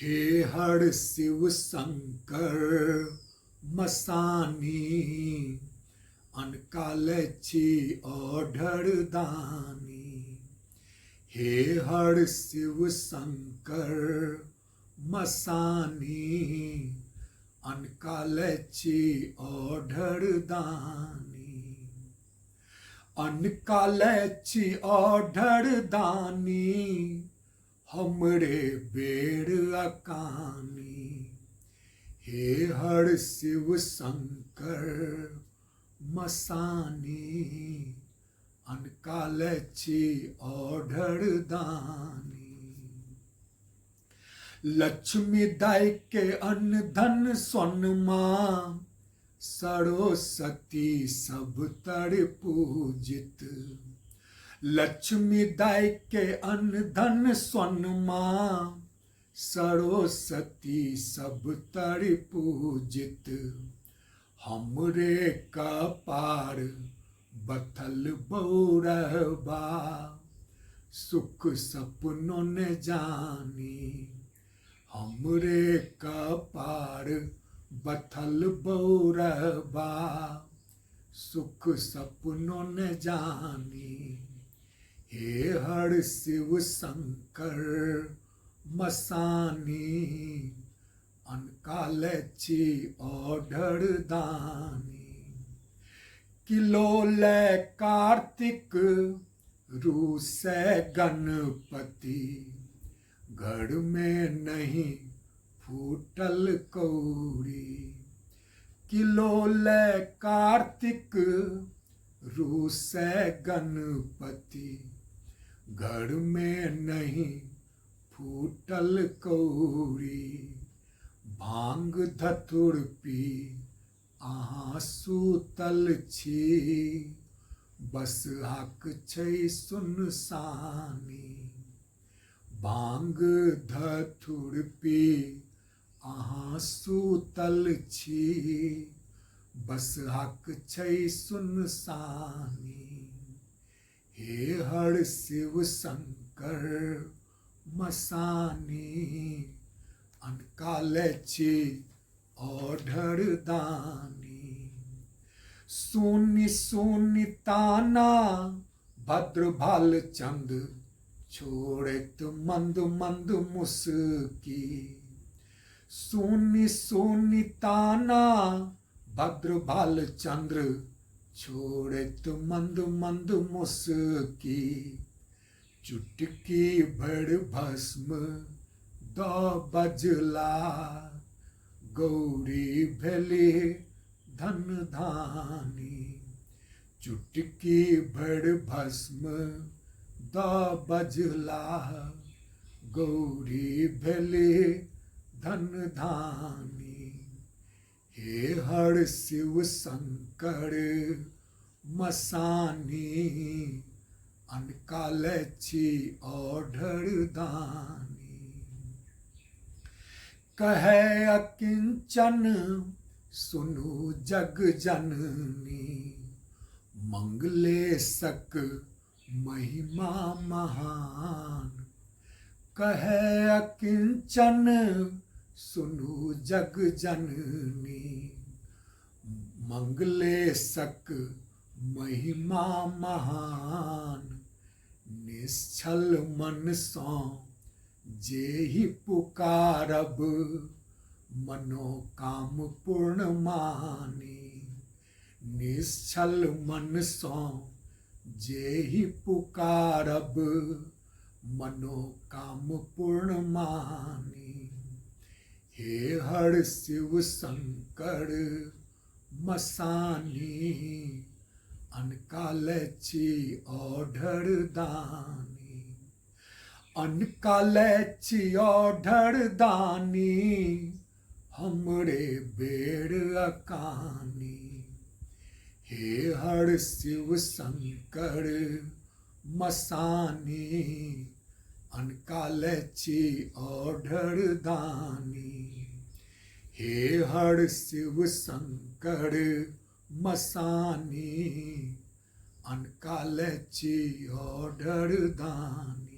हे हर शिव शंकर मसानी अनकालची ओढ़र दानी। हे हर शिव शंकर मसानी अनकालची ओढ़र दानी। अनकालची ओढ़र दानी हमरे बेड़ अकानी। हे हर शिव शंकर मसानी अनकालची ओढ़र दानी। लक्ष्मी दाई के अन्न धन सोनमा सरस्वती सब तर पूजित। लक्ष्मी दाई के अन्न धन सोनमा सरस्वती सब तर पूजित। हमरे कपार बथल बौरबा सुख सपनों ने जानी। हमरे कपार बथल बौरबा सुख सपनों ने जानी। हे हर शिव शंकर मसानी अनकालची ओढ़र दानी। किलोले कार्तिक रूसे गणपति घर में नहीं फूटल कौड़ी। किलोले कार्तिक रूसे गणपति घर में नहीं फूटल कौड़ी। भांग धतुर पी अहाँ सूतल छी बस हक छै सुनसानी। भांग धतुर पी अहाँ सूतल छी बस हक छै सुनसानी। हे हर शिव शंकर मसानी अनकालची ओढ़र दानी। सुनी सुनी ताना भद्र भाल चंद छोड़त मंद मंद मुस्की। सुनी सुनी ताना भद्र भाल चंद्र छोड़त मंद मंद मुस्की। चुटकी भर भस्म दो बजला गौरी भेली धन धानी। चुटकी भर भस्म दो बजला गौरी भेली धन धानी। हे हर शिव शंकर मसानी अनकालची ओढ़र दानी। कहे अकिंचन सुनु जग जननी मंगलेशक महिमा महान। कहे अकिंचन सुनु जग जननी मंगलेशक महिमा महान। निश्चल मन सो जेहि पुकारब मनोकाम पूर्ण मानी। निश्चल मन सो जेहि पुकारब मनोकाम पूर्ण मानी। हे हर शिव शंकर मसानी अनकालची ओढ़र दानी। अनकालची ओढ़र दानी हमरे बेड़ अकानी। हे हर शिव शंकर मसानी अनकालची ओढ़र दानी। हे हर शिव शंकर मसानी अनकालची ओढ़र दानी।